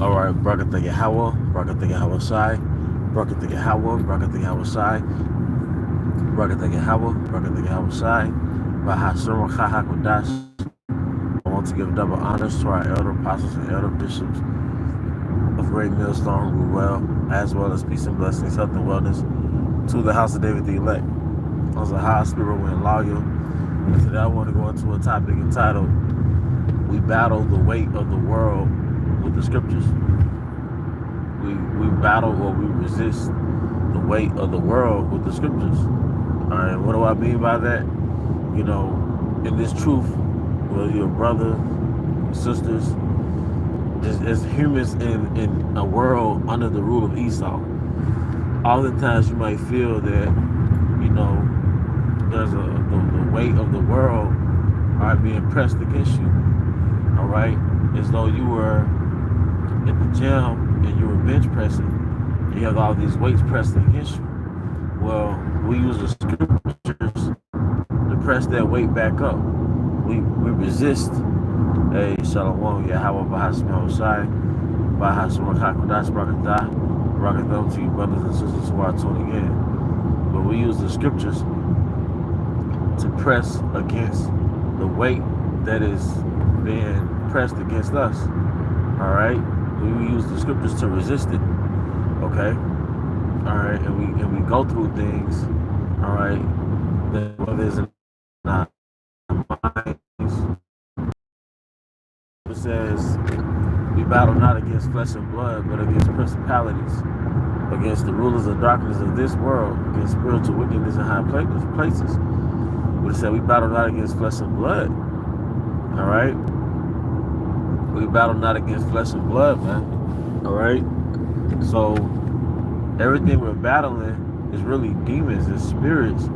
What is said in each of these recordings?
All right, Brakatha Yahweh, Brakatha Yahweh Shai, Brakatha Yahweh, Brakatha Yahweh Shai, Brakatha Yahweh, Brakatha Yahweh Shai, Bahashem Chahakodash. I want to give double honors to our elder apostles and elder bishops of Great Millstone who as well as peace and blessings, health and wellness to the house of David the elect. I was a high spirit wind loyal. And today I want to go into a topic entitled We Battle the Weight of the World with the Scriptures. We battle or we resist the weight of the world with the Scriptures. Alright, what do I mean by that? You know, in this truth, whether you're a brother, sisters, as humans in a world under the rule of Esau, oftentimes you might feel that, you know, there's the weight of the world being pressed against you. All right, as though you were at the gym and you were bench pressing, and you have all these weights pressed against you. Well, we use the scriptures to press that weight back up. We resist. Hey, Shalom, Yahweh, Bahashem Hoshai, Bahashem Hakodash, Brakatah, Brakatah to you brothers and sisters who are tuning in. But we use the scriptures to press against the weight that is being pressed against us. All right, we use the scriptures to resist it. Okay, all right, and we go through things. All right, that whether it's in our minds, it says we battle not against flesh and blood, but against principalities, against the rulers of darkness of this world, against spiritual wickedness in high places. But it said we battle not against flesh and blood. All right, we battle not against flesh and blood, man. All right, so everything we're battling is really demons and spirits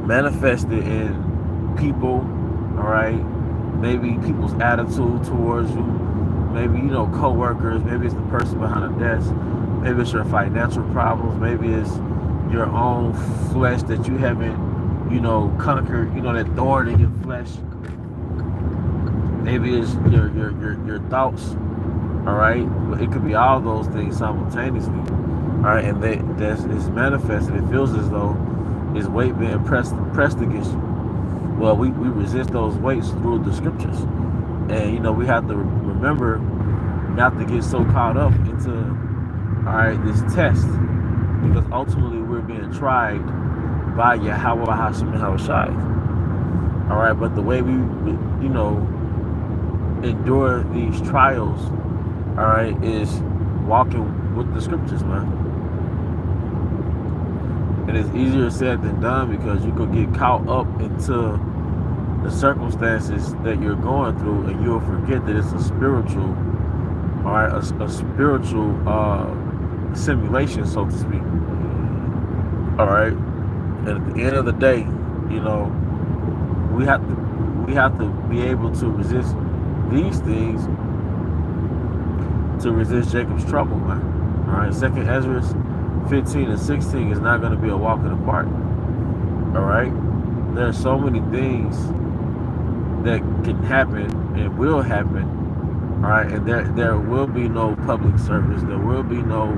manifested in people. All right, maybe people's attitude towards you, maybe, you know, co-workers, maybe it's the person behind the desk, maybe it's your financial problems, maybe it's your own flesh that you haven't, you know, conquered, you know, that thorn in your flesh. Maybe it's your thoughts. All right, but it could be all those things simultaneously. All right, and it's manifested. It feels as though it's weight being pressed against you. Well, we resist those weights through the scriptures, and you know we have to remember not to get so caught up into this test, because ultimately we're being tried by Yahweh Hashem Shai. All right, but the way we you know endure these trials, all right, is walking with the scriptures, man. And it's easier said than done, because you could get caught up into the circumstances that you're going through, and you'll forget that it's a spiritual, all right, a spiritual simulation, so to speak. All right, and at the end of the day, you know, we have to be able to resist these things, to resist Jacob's trouble, man. All right, 2nd Ezra 15 and 16 is not going to be a walk in the park. All right, there are so many things that can happen and will happen. All right, and there will be no public service. There will be no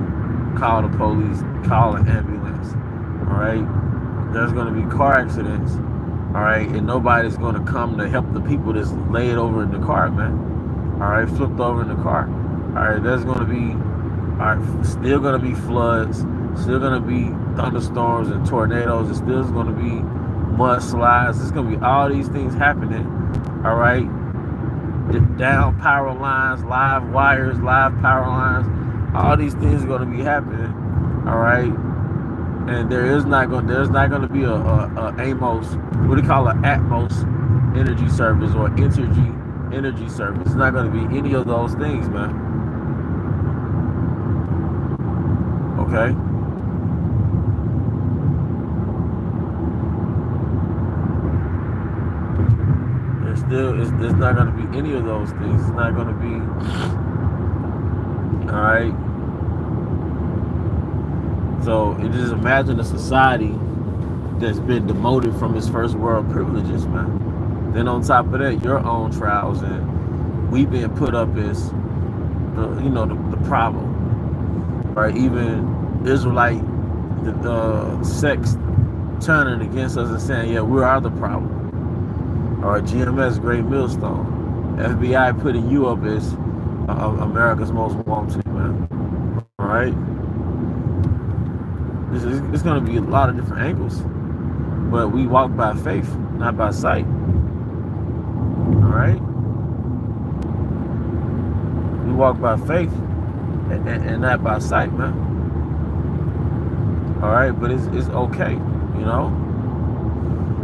call the police, call an ambulance. All right, there's going to be car accidents. All right, and nobody's going to come to help the people that's laid over in the car, man. All right, flipped over in the car. All right, there's going to be, still going to be floods, still going to be thunderstorms and tornadoes, and still going to be mudslides. There's going to be all these things happening. All right, down power lines, live wires, live power lines. All these things are going to be happening. All right. And there's not going to be a Amos, what do you call it, Atmos energy service or energy service. It's not going to be any of those things, man. Okay. There's not going to be any of those things. It's not going to be. All right. So you just imagine a society that's been demoted from its first world privileges, man. Then on top of that, your own trials, and we being put up as the problem, right? Even Israelite the sects turning against us and saying, yeah, we are the problem. All right, GMS, Great Millstone, FBI putting you up as America's most wanted, man. All right, it's going to be a lot of different angles, but we walk by faith, not by sight. All right, we walk by faith and not by sight, man. All right, but it's okay, you know.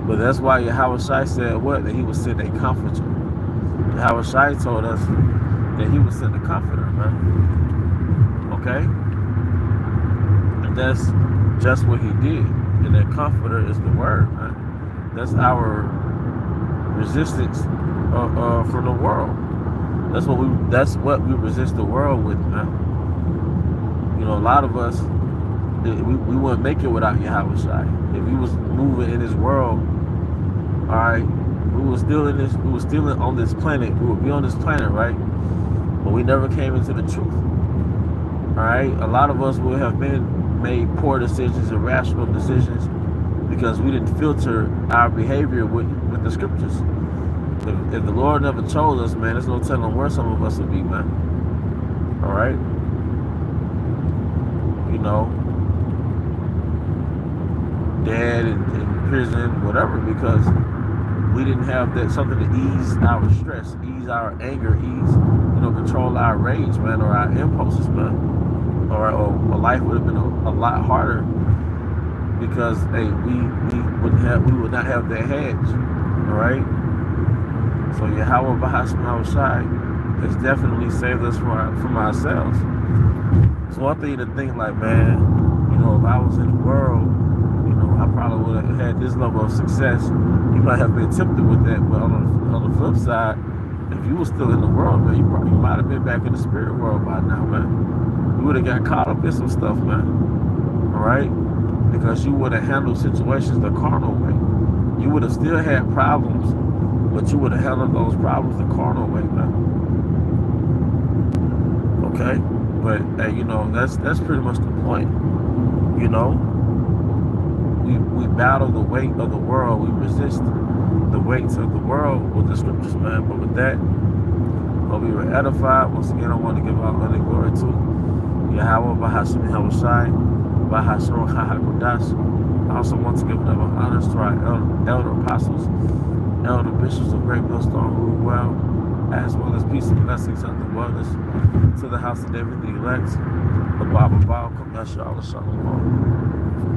But that's why Yahushua said what? That he would send a comforter. Yahushua told us that he would send a comforter, man. Okay? And that's just what he did. And that comforter is the word, man. That's our resistance from the world. That's what we resist the world with, man. You know, a lot of us, we wouldn't make it without Yahushua. If we was moving in this world, all right, we were still on this planet. We would be on this planet, right? But we never came into the truth. All right, a lot of us would have made poor decisions, irrational decisions, because we didn't filter our behavior with the scriptures. If the Lord never chose us, man, there's no telling where some of us would be, man. All right, you know, dead in prison, whatever, because we didn't have that something to ease our stress, ease our anger, control our rage, man, or our impulses, man. Or life would have been a lot harder, because hey, we would not have that hedge, all right. So Yahweh Bahashai has definitely saved us from ourselves. So one thing to think, like, man, if I was in the world, I probably would have had this level of success. You might have been tempted with that, but on the flip side, if you were still in the world, man, you might have been back in the spirit world by now, man. You would have got caught up in some stuff, man. All right, because you would have handled situations the carnal way. You would have still had problems, but you would have handled those problems the carnal way, man. Okay, but hey, that's pretty much the point. We battle the weight of the world. We resist the weights of the world with the scriptures, man. But with that, we were edified. Once again, I want to give all honor and glory to Yahweh, Bahashim Yahushai, Bahashim Chahakodash. I also want to give double honors to our elder apostles, elder bishops of Great Millstone, who well, as well as peace and blessings unto wellness to the house of David the elect, the Bible, Kom Yashar, Shalom.